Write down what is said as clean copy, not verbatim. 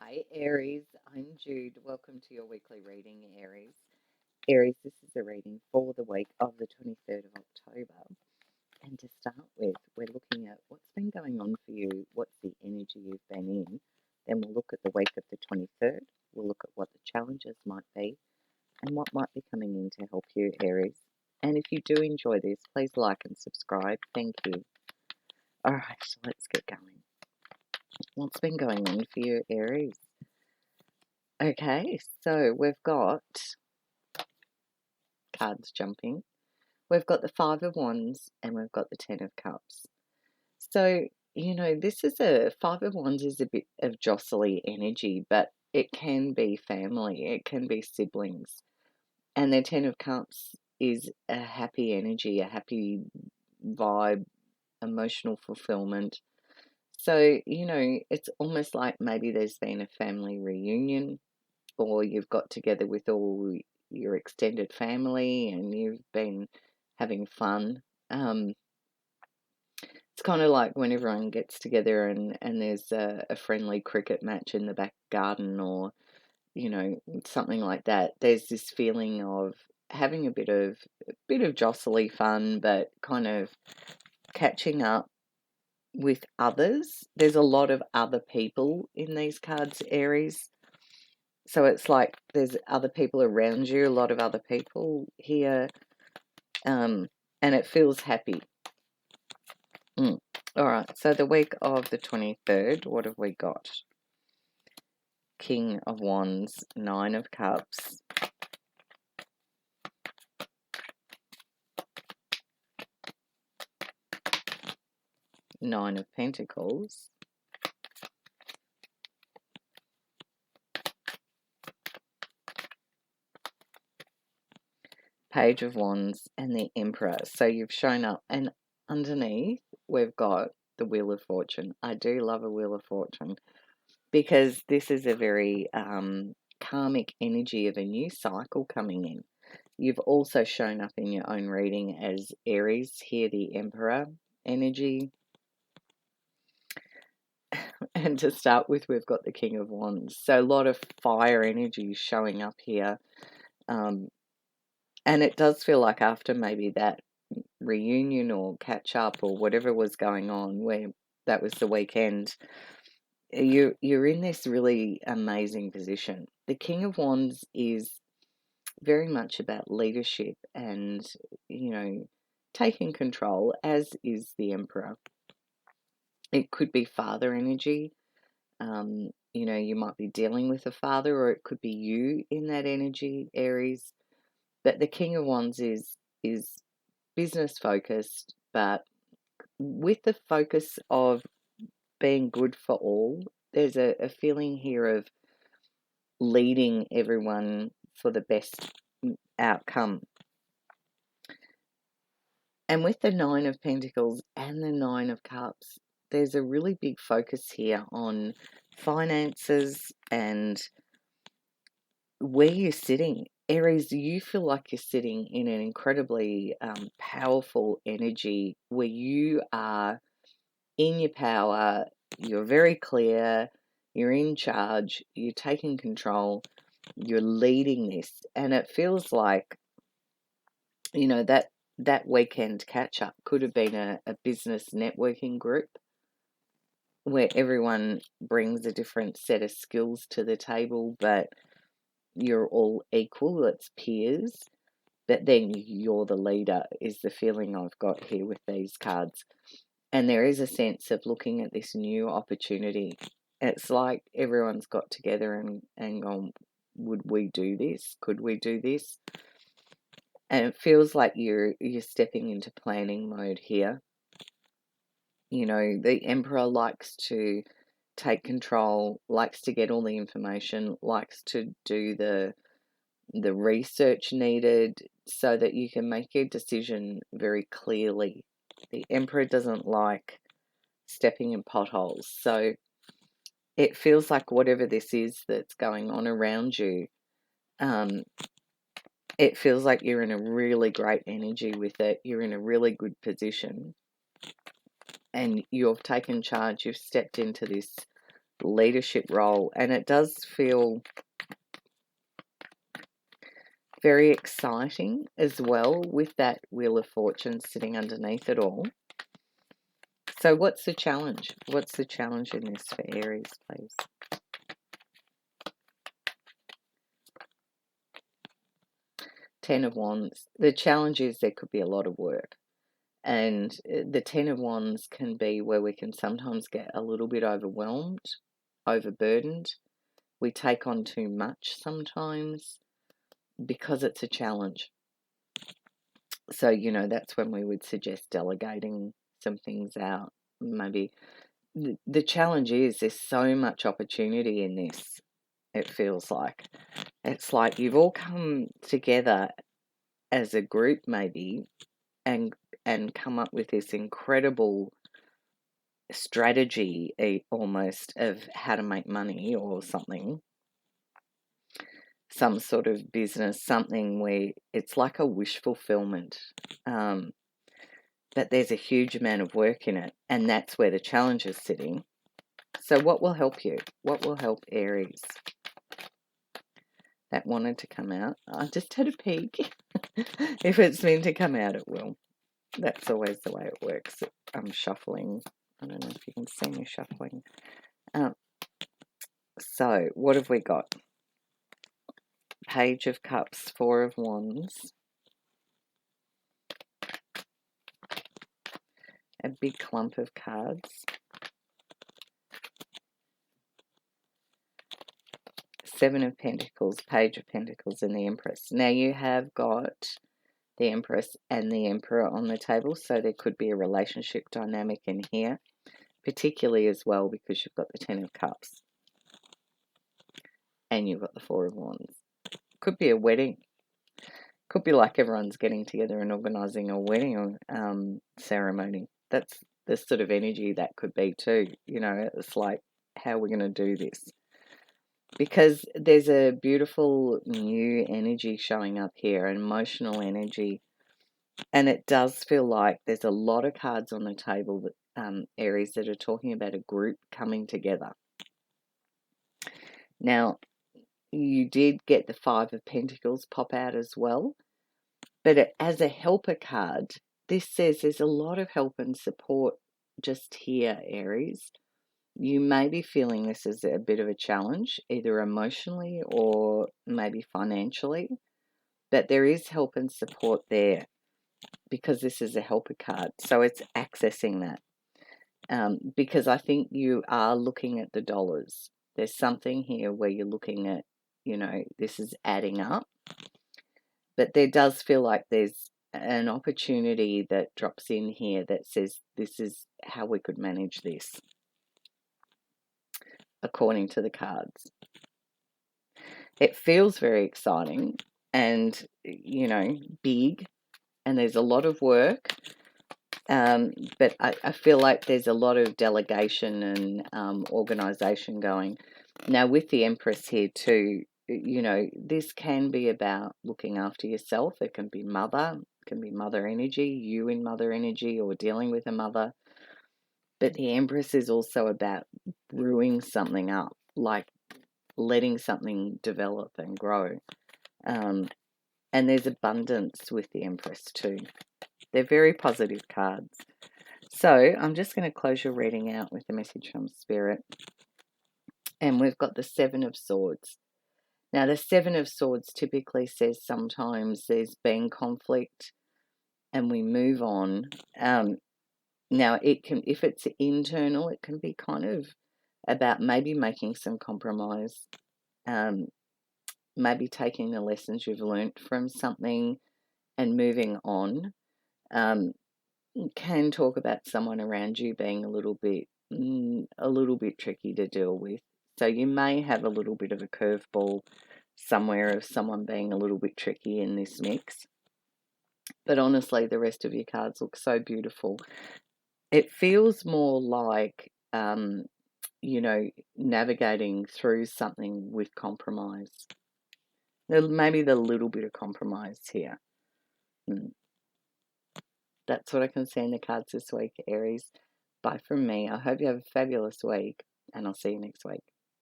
Hi, Aries. I'm Jude. Welcome to your weekly reading, Aries. Aries, this is a reading for the week of the 23rd of October. And to start with, we're looking at what's been going on for you, what's the energy you've been in. Then we'll look at the week of the 23rd. We'll look at what the challenges might be and what might be coming in to help you, Aries. And if you do enjoy this, please like and subscribe. Thank you. All right, so let's get going. What's been going on for you, Aries? Okay, so we've got cards jumping. We've got the Five of Wands and we've got the Ten of Cups. So, this is Five of Wands is a bit of jostly energy, but it can be family, it can be siblings. And the Ten of Cups is a happy energy, a happy vibe, emotional fulfillment. So, it's almost like maybe there's been a family reunion, or you've got together with all your extended family and you've been having fun. It's kind of like when everyone gets together and there's a friendly cricket match in the back garden, or, something like that. There's this feeling of having a bit of jostly fun, but kind of catching up with others. There's a lot of other people in these cards, Aries. So it's like there's other people around you, a lot of other people here, and it feels happy. All right, so the week of the 23rd, what have we got? King of Wands, Nine of Cups, Nine of Pentacles, Page of Wands, and the Emperor. So you've shown up, and underneath we've got the Wheel of Fortune. I do love a Wheel of Fortune because this is a very karmic energy of a new cycle coming in. You've also shown up in your own reading as Aries, here the Emperor energy. And to start with, we've got the King of Wands. So a lot of fire energy showing up here. And it does feel like after maybe that reunion or catch up or whatever was going on, where that was the weekend, you're in this really amazing position. The King of Wands is very much about leadership and, taking control, as is the Emperor. It could be father energy. You might be dealing with a father, or it could be you in that energy, Aries. But the King of Wands is business focused, but with the focus of being good for all. There's a feeling here of leading everyone for the best outcome. And with the Nine of Pentacles and the Nine of Cups, there's a really big focus here on finances and where you're sitting. Aries, you feel like you're sitting in an incredibly powerful energy where you are in your power, you're very clear, you're in charge, you're taking control, you're leading this. And it feels like, that weekend catch up could have been a business networking group where everyone brings a different set of skills to the table, but you're all equal, it's peers. But then you're the leader, is the feeling I've got here with these cards. And there is a sense of looking at this new opportunity. It's like everyone's got together and gone, would we do this? Could we do this? And it feels like you're stepping into planning mode here. The Emperor likes to take control, likes to get all the information, likes to do the research needed so that you can make your decision very clearly. The Emperor doesn't like stepping in potholes. So it feels like whatever this is that's going on around you, it feels like you're in a really great energy with it. You're in a really good position and you've taken charge. You've stepped into this leadership role, and it does feel very exciting as well with that Wheel of Fortune sitting underneath it all. So what's the challenge? What's the challenge in this for Aries, please? Ten of Wands. The challenge is there could be a lot of work. And the Ten of Wands can be where we can sometimes get a little bit overwhelmed, overburdened. We take on too much sometimes because it's a challenge. So, you know, that's when we would suggest delegating some things out. Maybe the challenge is there's so much opportunity in this, it feels like. It's like you've all come together as a group maybe and come up with this incredible strategy almost of how to make money or something, some sort of business, something where it's like a wish fulfillment, but there's a huge amount of work in it, and that's where the challenge is sitting. So what will help you? What will help Aries? That wanted to come out. I just had a peek. If it's meant to come out, it will. That's always the way it works. I'm shuffling. I don't know if you can see me shuffling. So what have we got? Page of Cups, Four of Wands. A big clump of cards. Seven of Pentacles, Page of Pentacles, and the Empress. Now you have got the Empress and the Emperor on the table, so there could be a relationship dynamic in here, particularly as well because you've got the Ten of Cups and you've got the Four of Wands. Could be a wedding. Could be like everyone's getting together and organising a wedding ceremony. That's the sort of energy that could be too. You know, it's like, how are we going to do this? Because there's a beautiful new energy showing up here, an emotional energy. And it does feel like there's a lot of cards on the table, that Aries, that are talking about a group coming together. Now, you did get the Five of Pentacles pop out as well. But as a helper card, this says there's a lot of help and support just here, Aries. You may be feeling this as a bit of a challenge, either emotionally or maybe financially. But there is help and support there because this is a helper card. So it's accessing that. Because I think you are looking at the dollars. There's something here where you're looking at, you know, this is adding up. But there does feel like there's an opportunity that drops in here that says this is how we could manage this, according to the cards. It feels very exciting and, you know, big, and there's a lot of work. But I feel like there's a lot of delegation and organisation going. Now, with the Empress here too, you know, this can be about looking after yourself. It can be mother energy, you in mother energy, or dealing with a mother. But the Empress is also about brewing something up, like letting something develop and grow. And there's abundance with the Empress too. They're very positive cards. So I'm just going to close your reading out with a message from Spirit. And we've got the Seven of Swords. Now, the Seven of Swords typically says sometimes there's been conflict and we move on. Now, it can, if it's internal, it can be kind of about maybe making some compromise, maybe taking the lessons you've learnt from something and moving on. Can talk about someone around you being a little bit tricky to deal with. So you may have a little bit of a curveball somewhere of someone being a little bit tricky in this mix. But honestly, the rest of your cards look so beautiful. It feels more like, you know, navigating through something with compromise. Maybe the little bit of compromise here. That's what I can see in the cards this week, Aries. Bye from me. I hope you have a fabulous week. and I'll see you next week.